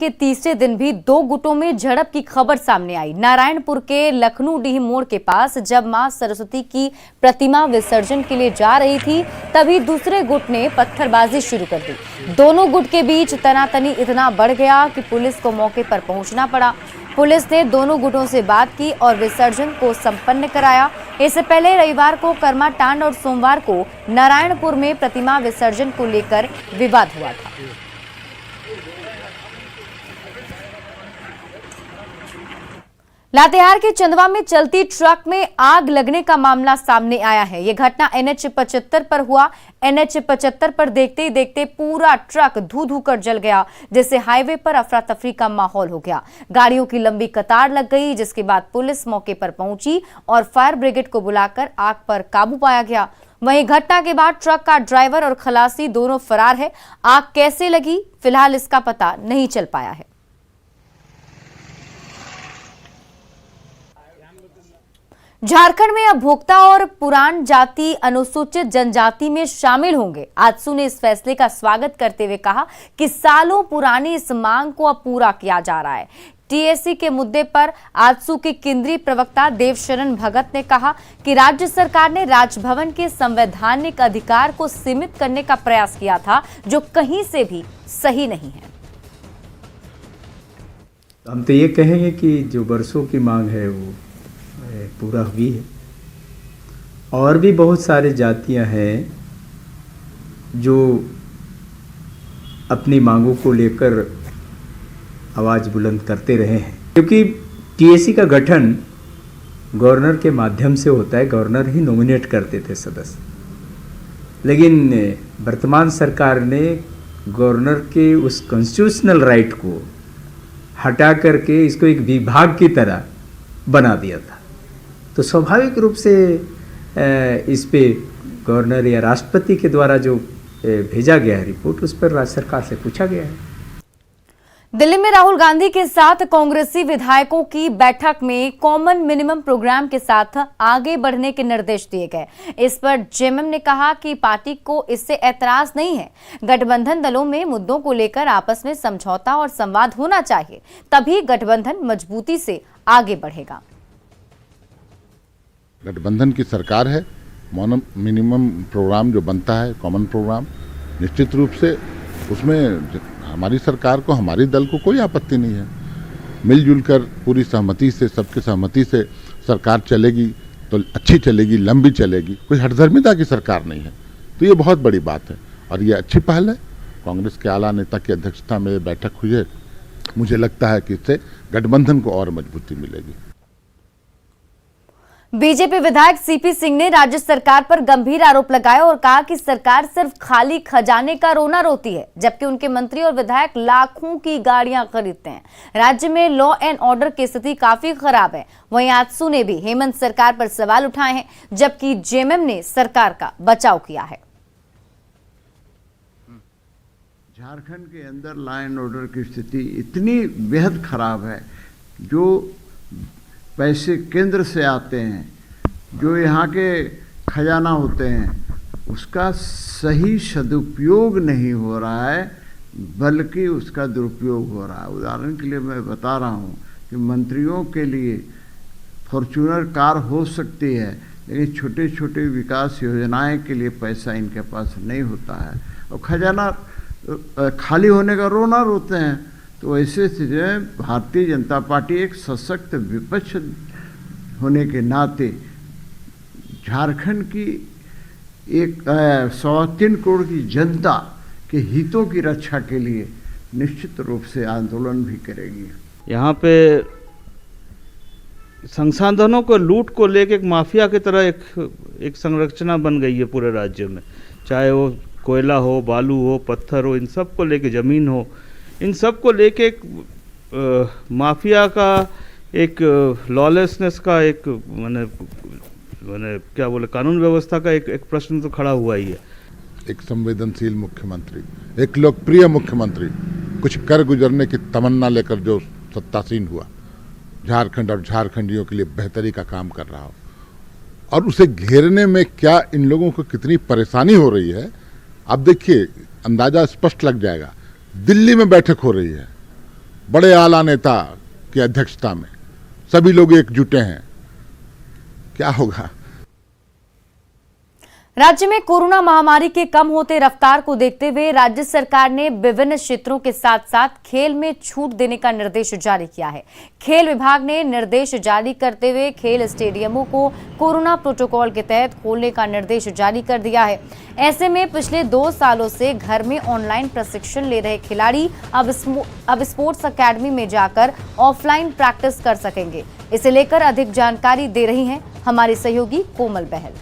के तीसरे दिन भी दो गुटों में झड़प की खबर सामने आई। नारायणपुर के लखनूडीह मोड़ के पास जब मां सरस्वती की प्रतिमा विसर्जन के लिए जा रही थी, तभी दूसरे गुट ने पत्थरबाजी शुरू कर दी। दोनों गुट के बीच तनातनी इतना बढ़ गया कि पुलिस को मौके पर पहुंचना पड़ा। पुलिस ने दोनों गुटों से बात की और विसर्जन को संपन्न कराया। इससे पहले रविवार को कर्माटांड और सोमवार को नारायणपुर में प्रतिमा विसर्जन को लेकर विवाद हुआ था। लातेहार के चंदवा में चलती ट्रक में आग लगने का मामला सामने आया है। यह घटना NH 75 पर हुआ। NH 75 पर देखते ही देखते पूरा ट्रक धू धू कर जल गया, जिससे हाईवे पर अफरा तफरी का माहौल हो गया। गाड़ियों की लंबी कतार लग गई, जिसके बाद पुलिस मौके पर पहुंची और फायर ब्रिगेड को बुलाकर आग पर काबू पाया गया। वहीं घटना के बाद ट्रक का ड्राइवर और खलासी दोनों फरार है। आग कैसे लगी, फिलहाल इसका पता नहीं चल पाया है। झारखंड में अब भोक्ता और पुराण जाति अनुसूचित जनजाति में शामिल होंगे। आजसू ने इस फैसले का स्वागत करते हुए कहा कि सालों पुरानी इस मांग को अब पूरा किया जा रहा है। TSC के मुद्दे पर आजसू के केंद्रीय प्रवक्ता देवशरण भगत ने कहा कि राज्य सरकार ने राजभवन के संवैधानिक अधिकार को सीमित करने का प्रयास किया था, जो कहीं से भी सही नहीं है। हम तो ये कहेंगे कि जो वर्षों की मांग है वो पूरा हुई है। और भी बहुत सारे जातियां हैं जो अपनी मांगों को लेकर आवाज़ बुलंद करते रहे हैं, क्योंकि TSC का गठन गवर्नर के माध्यम से होता है। गवर्नर ही नॉमिनेट करते थे सदस्य, लेकिन वर्तमान सरकार ने गवर्नर के उस कॉन्स्टिट्यूशनल राइट को हटा करके इसको एक विभाग की तरह बना दिया था। तो स्वाभाविक रूप से इस पे गवर्नर या राष्ट्रपति के द्वारा जो भेजा गया है रिपोर्ट, उस पर राज्य सरकार से पूछा गया है। दिल्ली में राहुल गांधी के साथ कांग्रेसी विधायकों की बैठक में कॉमन मिनिमम प्रोग्राम के साथ आगे बढ़ने के निर्देश दिए गए। इस पर JMM ने कहा कि पार्टी को इससे ऐतराज नहीं है। गठबंधन दलों में मुद्दों को लेकर आपस में समझौता और संवाद होना चाहिए, तभी गठबंधन मजबूती से आगे बढ़ेगा। गठबंधन की सरकार है। मिनिमम प्रोग्राम जो बनता है, कॉमन प्रोग्राम, निश्चित रूप से उसमें हमारी सरकार को, हमारी दल को कोई आपत्ति नहीं है। मिलजुल कर पूरी सहमति से, सबकी सहमति से सरकार चलेगी तो अच्छी चलेगी, लंबी चलेगी। कोई हठधर्मिता की सरकार नहीं है, तो ये बहुत बड़ी बात है और ये अच्छी पहल है। कांग्रेस के आला नेता की अध्यक्षता में बैठक हुई है। मुझे लगता है कि इससे गठबंधन को और मजबूती मिलेगी। बीजेपी विधायक CP सिंह ने राज्य सरकार पर गंभीर आरोप लगाए और कहा कि सरकार सिर्फ खाली खजाने का रोना रोती है, जबकि उनके मंत्री और विधायक लाखों की गाड़ियां खरीदते हैं। राज्य में लॉ एंड ऑर्डर की स्थिति काफी खराब है। वहीं आजसू ने भी हेमंत सरकार पर सवाल उठाए हैं, जबकि JMM ने सरकार का बचाव किया है। झारखंड के अंदर लॉ एंड ऑर्डर की स्थिति इतनी बेहद खराब है। जो पैसे केंद्र से आते हैं, जो यहाँ के खजाना होते हैं, उसका सही सदुपयोग नहीं हो रहा है, बल्कि उसका दुरुपयोग हो रहा है। उदाहरण के लिए मैं बता रहा हूँ कि मंत्रियों के लिए फॉर्च्यूनर कार हो सकती है, लेकिन छोटे छोटे विकास योजनाएं के लिए पैसा इनके पास नहीं होता है और खजाना खाली होने का रोना रोते हैं। तो ऐसे स्थिति में भारतीय जनता पार्टी एक सशक्त विपक्ष होने के नाते झारखंड की एक 3.25 करोड़ की जनता के हितों की रक्षा के लिए निश्चित रूप से आंदोलन भी करेगी। यहाँ पे संसाधनों को लूट को लेकर एक माफिया की तरह एक संरचना बन गई है पूरे राज्य में। चाहे वो कोयला हो, बालू हो, पत्थर हो, इन सब को लेके, ज़मीन हो, इन सब को लेके एक माफिया का, एक लॉलेसनेस का, एक मैंने क्या बोले, कानून व्यवस्था का एक प्रश्न तो खड़ा हुआ ही है। एक संवेदनशील मुख्यमंत्री, एक लोकप्रिय मुख्यमंत्री, कुछ कर गुजरने की तमन्ना लेकर जो सत्तासीन हुआ, झारखंड और झारखंडियों के लिए बेहतरी का काम कर रहा हो, और उसे घेरने में क्या इन लोगों को कितनी परेशानी हो रही है, अब देखिए अंदाजा स्पष्ट लग जाएगा। दिल्ली में बैठक हो रही है, बड़े आला नेता की अध्यक्षता में सभी लोग एकजुटे हैं, क्या होगा। राज्य में कोरोना महामारी के कम होते रफ्तार को देखते हुए राज्य सरकार ने विभिन्न क्षेत्रों के साथ साथ खेल में छूट देने का निर्देश जारी किया है। खेल विभाग ने निर्देश जारी करते हुए खेल स्टेडियमों को कोरोना प्रोटोकॉल के तहत खोलने का निर्देश जारी कर दिया है। ऐसे में पिछले 2 सालों से घर में ऑनलाइन प्रशिक्षण ले रहे खिलाड़ी अब स्पोर्ट्स अकेडमी में जाकर ऑफलाइन प्रैक्टिस कर सकेंगे। इसे लेकर अधिक जानकारी दे रही हैं हमारी सहयोगी कोमल बहल।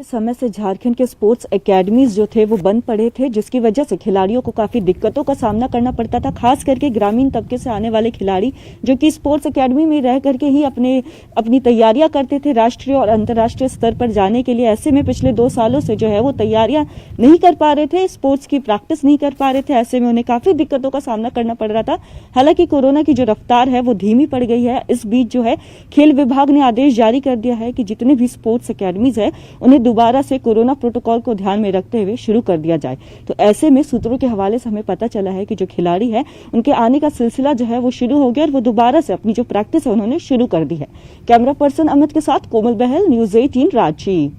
समय से झारखंड के स्पोर्ट्स एकेडमीज जो थे वो बंद पड़े थे, जिसकी वजह से खिलाड़ियों को काफी दिक्कतों का सामना करना पड़ता था, खास करके ग्रामीण तबके से आने वाले खिलाड़ी जो कि स्पोर्ट्स एकेडमी में रह करके ही अपनी तैयारियां करते थे राष्ट्रीय और अंतर्राष्ट्रीय स्तर पर जाने के लिए। ऐसे में पिछले 2 सालों से जो है वो तैयारियां नहीं कर पा रहे थे, स्पोर्ट्स की प्रैक्टिस नहीं कर पा रहे थे। ऐसे में उन्हें काफी दिक्कतों का सामना करना पड़ रहा था। हालांकि कोरोना की जो रफ्तार है वो धीमी पड़ गई है। इस बीच जो है खेल विभाग ने आदेश जारी कर दिया है कि जितने भी स्पोर्ट्स एकेडमीज है उन्हें दोबारा से कोरोना प्रोटोकॉल को ध्यान में रखते हुए शुरू कर दिया जाए। तो ऐसे में सूत्रों के हवाले से हमें पता चला है कि जो खिलाड़ी है उनके आने का सिलसिला जो है वो शुरू हो गया और वो दोबारा से अपनी जो प्रैक्टिस है उन्होंने शुरू कर दी है। कैमरा पर्सन अमित के साथ कोमल बहल, न्यूज़ 18 रांची।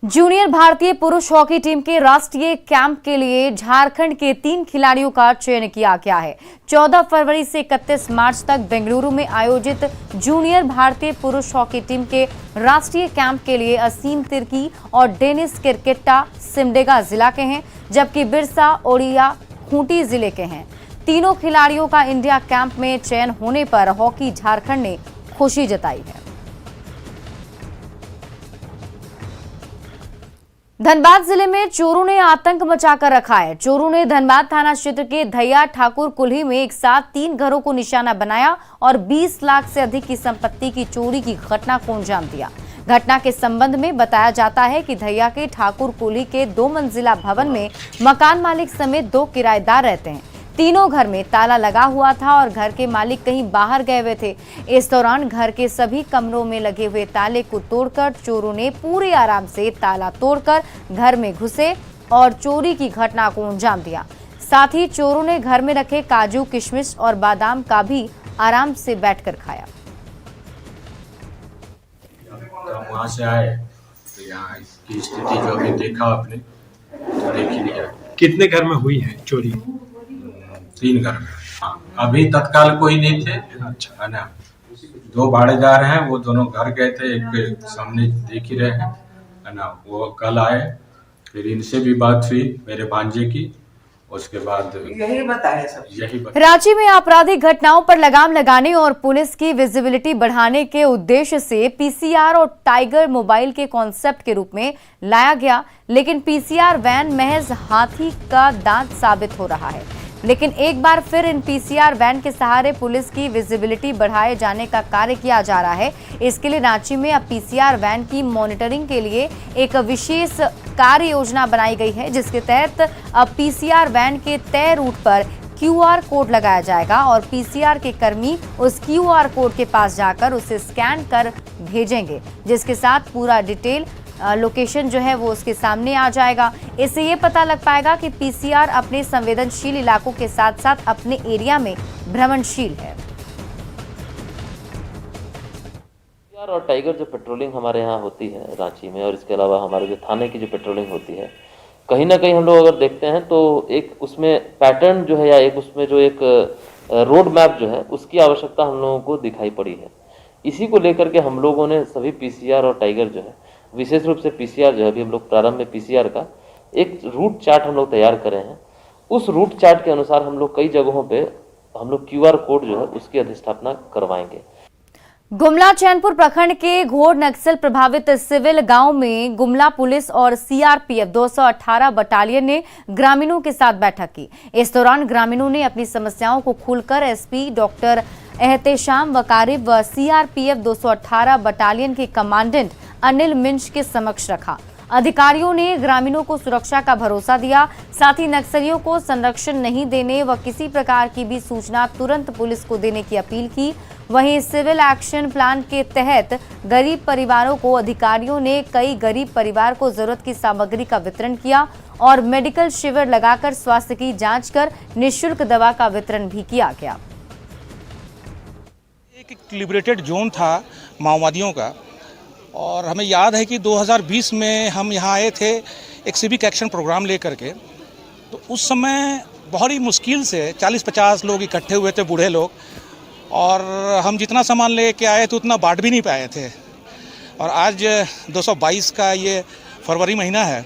जूनियर भारतीय पुरुष हॉकी टीम के राष्ट्रीय कैंप के लिए झारखंड के 3 खिलाड़ियों का चयन किया गया है। 14 फरवरी से 31 मार्च तक बेंगलुरु में आयोजित जूनियर भारतीय पुरुष हॉकी टीम के राष्ट्रीय कैंप के लिए असीम तिर्की और डेनिस किरकिट्टा सिमडेगा जिला के हैं, जबकि बिरसा ओडिया खूंटी जिले के हैं। तीनों खिलाड़ियों का इंडिया कैंप में चयन होने पर हॉकी झारखंड ने खुशी जताई है। धनबाद जिले में चोरों ने आतंक मचाकर रखा है। चोरों ने धनबाद थाना क्षेत्र के धैया ठाकुर कुल्ही में एक साथ 3 घरों को निशाना बनाया और 20 लाख से अधिक की संपत्ति की चोरी की घटना को अंजाम दिया। घटना के संबंध में बताया जाता है कि धैया के ठाकुर कुल्ही के 2 मंजिला भवन में मकान मालिक समेत 2 किराएदार रहते हैं। तीनों घर में ताला लगा हुआ था और घर के मालिक कहीं बाहर गए हुए थे। इस दौरान घर के सभी कमरों में लगे हुए ताले को तोड़कर चोरों ने पूरे आराम से ताला तोड़कर घर में घुसे और चोरी की घटना को अंजाम दिया। साथ ही चोरों ने घर में रखे काजू, किशमिश और बादाम का भी आराम से बैठकर खाया। हम वहाँ से आए तो यहाँ की स्थिति जो अभी देखा आपने तो देख ही लिया। कितने घर में हुई है चोरी? 3 घर में। हाँ, अभी तत्काल कोई नहीं थे, अच्छा है ना। 2 भाड़ेदार हैं, वो दोनों घर गए थे, एक सामने देख ही रहे हैं, है ना। वो कल आए, फिर इनसे भी बात हुई मेरे भांजे की, उसके बाद यही बताया सब। रांची में आपराधिक घटनाओं पर लगाम लगाने और पुलिस की विजिबिलिटी बढ़ाने के उद्देश्य से पीसीआर और टाइगर मोबाइल के कॉन्सेप्ट के रूप में लाया गया, लेकिन पीसीआर वैन महज हाथी का दांत साबित हो रहा है। लेकिन एक बार फिर इन पीसीआर वैन के सहारे पुलिस की विजिबिलिटी बढ़ाए जाने का कार्य किया जा रहा है। इसके लिए रांची में अब पीसीआर वैन की मॉनिटरिंग के लिए एक विशेष कार्य योजना बनाई गई है, जिसके तहत अब पीसीआर वैन के तय रूट पर क्यूआर कोड लगाया जाएगा और पीसीआर के कर्मी उस क्यूआर कोड के पास जाकर उसे स्कैन कर भेजेंगे, जिसके साथ पूरा डिटेल लोकेशन जो है वो उसके सामने आ जाएगा। इससे ये पता लग पाएगा कि पीसीआर अपने संवेदनशील इलाकों के साथ साथ अपने एरिया में भ्रमणशील है। पीसीआर और टाइगर जो पेट्रोलिंग हमारे यहाँ होती है रांची में, और इसके अलावा हमारे जो थाने की जो पेट्रोलिंग होती है, कहीं ना कहीं हम लोग अगर देखते हैं तो एक उसमें पैटर्न जो है या एक उसमें जो एक रोड मैप जो है उसकी आवश्यकता हम लोगों को दिखाई पड़ी है। इसी को लेकर के हम लोगों ने सभी पीसीआर और टाइगर जो है, विशेष रूप से पीसीआर जो है, अभी हम लोग प्रारंभ में पीसीआर का एक रूट चार्ट हम लोग तैयार करे हैं। उस रूट चार्ट के अनुसार हम लोग कई जगहों पे हम लोग क्यूआर कोड जो है उसकी अधिष्ठापना करवाएंगे। गुमला चैनपुर प्रखंड के घोर नक्सल प्रभावित सिविल गांव में गुमला पुलिस और सीआरपीएफ 218 बटालियन ने ग्रामीणों के साथ बैठक की। इस दौरान ग्रामीणों ने अपनी समस्याओं को खुलकर एसपी डॉक्टर एहतेशाम वकारिब व सीआरपीएफ 218 बटालियन के कमांडेंट अनिल मिंज के समक्ष रखा। अधिकारियों ने ग्रामीणों को सुरक्षा का भरोसा दिया, साथ ही नक्सलियों को संरक्षण नहीं देने व किसी प्रकार की भी सूचना तुरंत पुलिस को देने की अपील की। वहीं सिविल एक्शन प्लान के तहत गरीब परिवारों को अधिकारियों ने कई गरीब परिवार को जरूरत की सामग्री का वितरण किया और मेडिकल शिविर लगाकर स्वास्थ्य की जांच कर निःशुल्क दवा का वितरण भी किया गया। एक लिबरेटेड जोन था माओवादियों का, और हमें याद है कि 2020 में हम यहाँ आए थे एक सिविक एक्शन प्रोग्राम लेकर के। तो उस समय बहुत ही मुश्किल से 40-50 लोग इकट्ठे हुए थे, बूढ़े लोग, और हम जितना सामान लेके आए थे उतना बांट भी नहीं पाए थे। और आज 222 का ये फरवरी महीना है,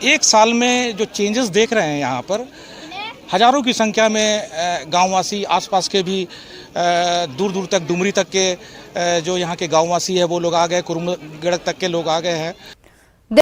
एक साल में जो चेंजेस देख रहे हैं यहाँ पर, हज़ारों की संख्या में गांववासी, आसपास के भी दूर दूर तक, डुमरी तक के जो यहाँ के गांववासी है वो लोग आ गए, कुरुमगढ़ तक के लोग आ गए हैं।